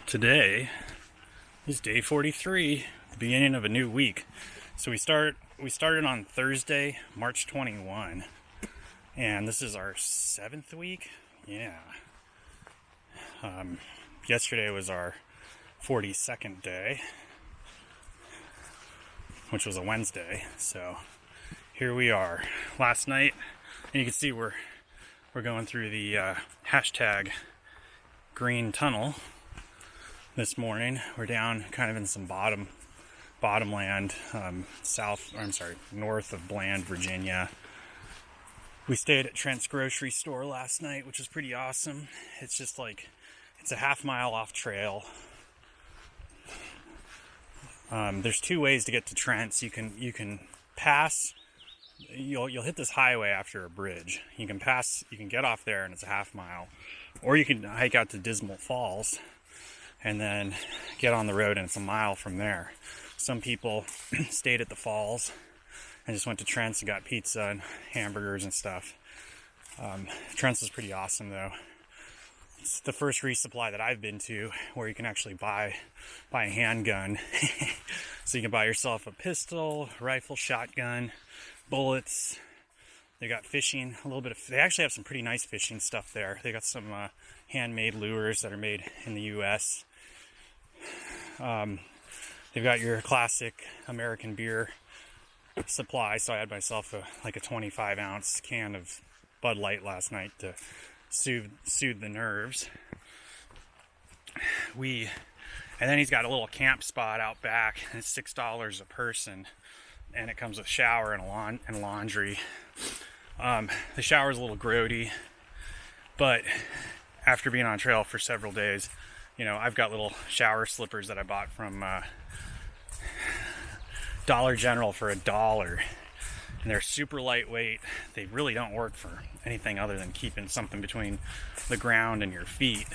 Today is day 43, the beginning of a new week. So we started on Thursday, March 21, and this is our 7th week. Yeah. Yesterday was our 42nd day, which was a Wednesday. So here we are. Last night, and you can see we're going through the hashtag green tunnel. This morning we're down kind of in some bottomland, north of Bland, Virginia. We stayed at Trent's grocery store last night, which was pretty awesome. It's just like, it's a half-mile off trail. There's two ways to get to Trent's. You can pass. You'll hit this highway after a bridge. You can get off there and it's a half mile, or you can hike out to Dismal Falls and then get on the road and it's a mile from there. Some people stayed at the falls and just went to Trent's and got pizza and hamburgers and stuff. Trent's is pretty awesome though. It's the first resupply that I've been to where you can actually buy a handgun. So you can buy yourself a pistol, rifle, shotgun, bullets. They got fishing, they actually have some pretty nice fishing stuff there. They got some handmade lures that are made in the US. They've got your classic American beer supply. So I had myself a 25 ounce can of Bud Light last night to soothe the nerves. And then he's got a little camp spot out back, and it's $6 a person, and it comes with shower and laundry. The shower's a little grody, but after being on trail for several days, I've got little shower slippers that I bought from Dollar General for $1, and they're super lightweight. They really don't work for anything other than keeping something between the ground and your feet.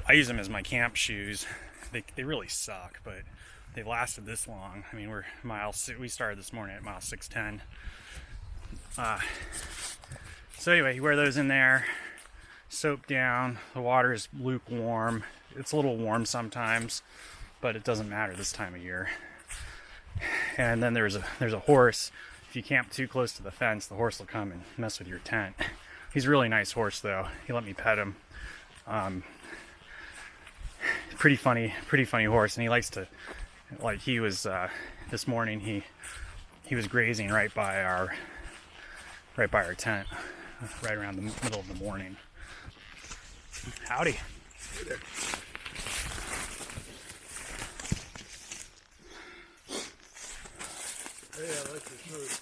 I use them as my camp shoes. They really suck, but they've lasted this long. I mean, we started this morning at mile 610. So anyway, you wear those in there, soap down. The water is lukewarm. It's a little warm sometimes, but it doesn't matter this time of year. And then there's a horse. If you camp too close to the fence, the horse will come and mess with your tent. He's a really nice horse though. He let me pet him. Pretty funny horse, and he likes to, he was this morning he was grazing right by our tent, right around the middle of the morning. Howdy. Hey there. Hey, I like your shirt.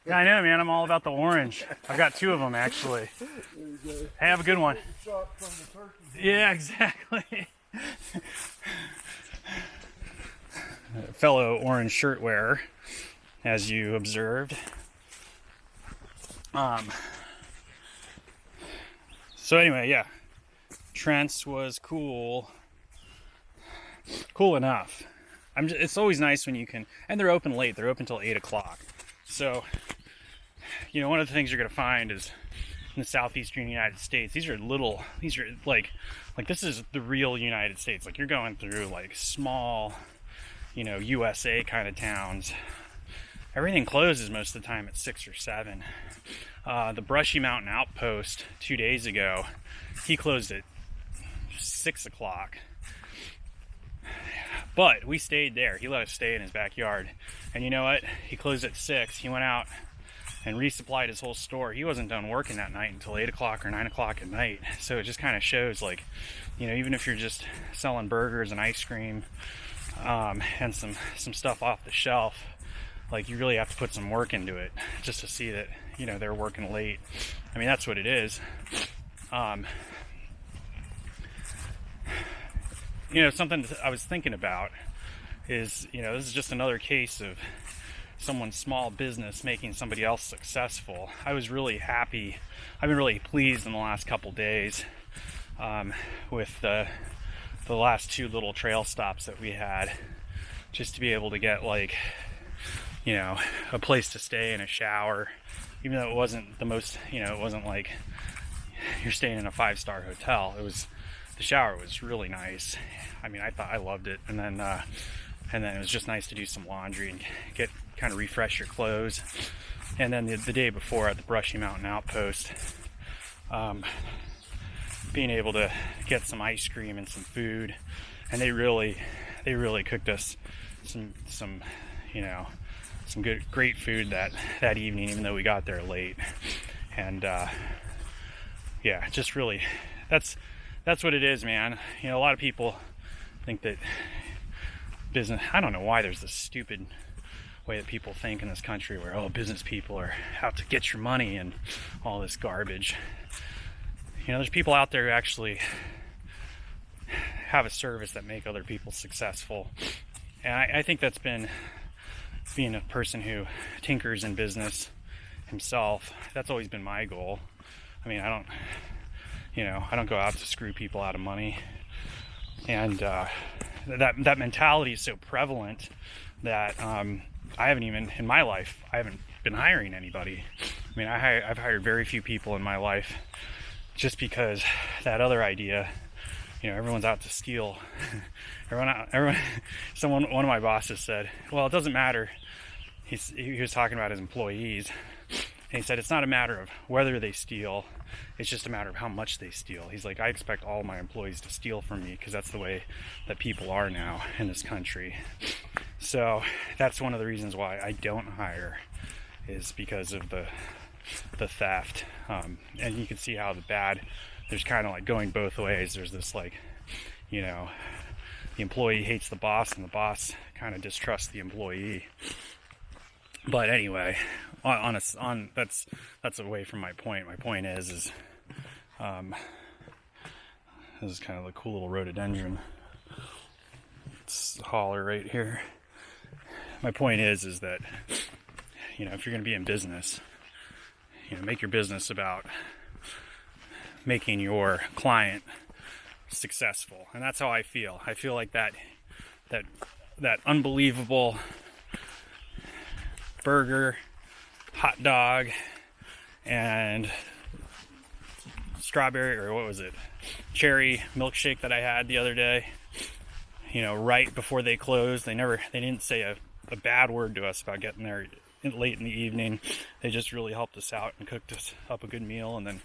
Yeah, I know, man. I'm all about the orange. I've got 2 of them actually. There you go. Hey, have a good one. Shot from the turkey. Yeah, exactly. Fellow orange shirt wearer, as you observed. So anyway, yeah, Trent's was cool enough. It's always nice when you can, and they're open late. They're open till 8 o'clock. So, one of the things you're gonna find is in the southeastern United States, these are like this is the real United States. Like, you're going through like small, USA kind of towns. Everything closes most of the time at 6 or 7. The Brushy Mountain Outpost 2 days ago, he closed at 6 o'clock. But we stayed there. He let us stay in his backyard. And you know what? He closed at 6. He went out and resupplied his whole store. He wasn't done working that night until 8 o'clock or 9 o'clock at night. So it just kind of shows, like, even if you're just selling burgers and ice cream and some stuff off the shelf, like, you really have to put some work into it just to see that, they're working late. I mean, that's what it is. Something that I was thinking about is, this is just another case of someone's small business making somebody else successful. I was really happy. I've been really pleased in the last couple days with the last 2 little trail stops that we had, just to be able to get a place to stay and a shower, even though it wasn't the most, it wasn't like you're staying in a 5-star hotel. It was the shower was really nice. I mean, I loved it. And then it was just nice to do some laundry and get kind of refresh your clothes. And then the day before at the Brushy Mountain Outpost, being able to get some ice cream and some food, and they really cooked us some great food that evening, even though we got there late. And yeah, just really, that's what it is, man. A lot of people think that business, I don't know why there's this stupid way that people think in this country where, business people are out to get your money and all this garbage. There's people out there who actually have a service that make other people successful. And I think that's been, being a person who tinkers in business himself, that's always been my goal. I mean, I don't go out to screw people out of money. And that mentality is so prevalent that I haven't even, in my life, I haven't been hiring anybody. I mean, I've hired very few people in my life, just because that other idea, everyone's out to steal. One of my bosses said, well, it doesn't matter. He was talking about his employees, and he said, it's not a matter of whether they steal, it's just a matter of how much they steal. He's like, I expect all my employees to steal from me, because that's the way that people are now in this country. So that's one of the reasons why I don't hire, is because of the theft. And you can see how there's kind of like going both ways. There's this the employee hates the boss, and the boss kind of distrusts the employee. But anyway, that's away from my point. My point is this is kind of a cool little rhododendron. It's a holler right here. My point is that if you're going to be in business, make your business about making your client successful. And that's how I feel. I feel like that unbelievable burger, hot dog, and strawberry, or what was it, cherry milkshake that I had the other day, right before they closed. They didn't say a bad word to us about getting there late in the evening. They just really helped us out and cooked us up a good meal, and then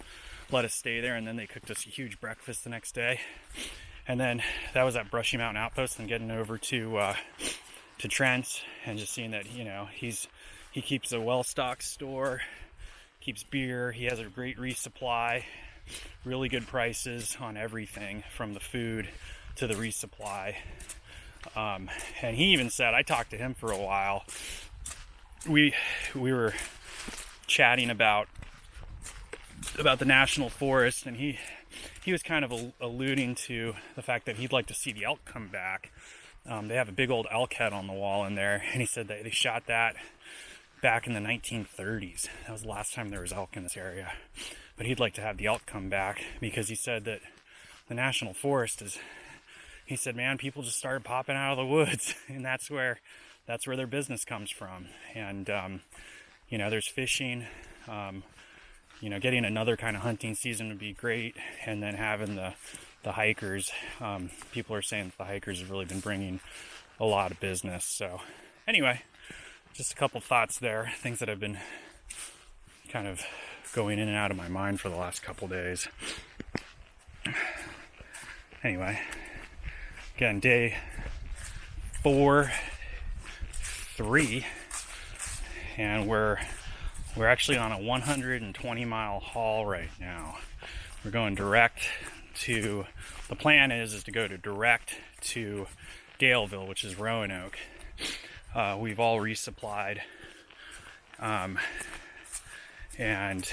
let us stay there. And then they cooked us a huge breakfast the next day. And then that was at Brushy Mountain Outpost, and getting over to Trent, and just seeing that he keeps a well-stocked store, keeps beer, he has a great resupply, really good prices on everything from the food to the resupply. And he even said, I talked to him for a while. We were chatting about the national forest, and he was kind of alluding to the fact that he'd like to see the elk come back. They have a big old elk head on the wall in there, and he said that they shot that back in the 1930s. That was the last time there was elk in this area. But he'd like to have the elk come back, because he said that the national forest he said, man, people just started popping out of the woods, and that's where their business comes from. And there's fishing, getting another kind of hunting season would be great. And then having the hikers, people are saying that the hikers have really been bringing a lot of business. So anyway, just a couple thoughts there, things that have been kind of going in and out of my mind for the last couple days. Anyway, again, day 3, and we're actually on a 120-mile haul right now. We're going direct to, the plan is to go direct to Daleville, which is Roanoke. We've all resupplied, and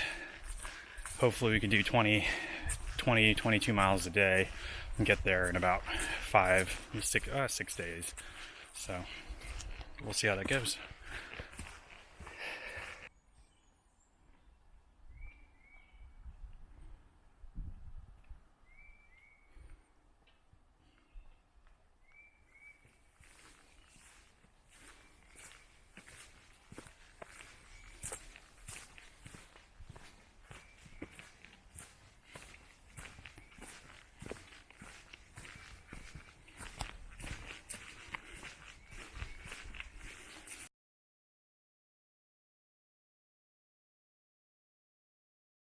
hopefully we can do 22 miles a day and get there in about 6 days. So we'll see how that goes.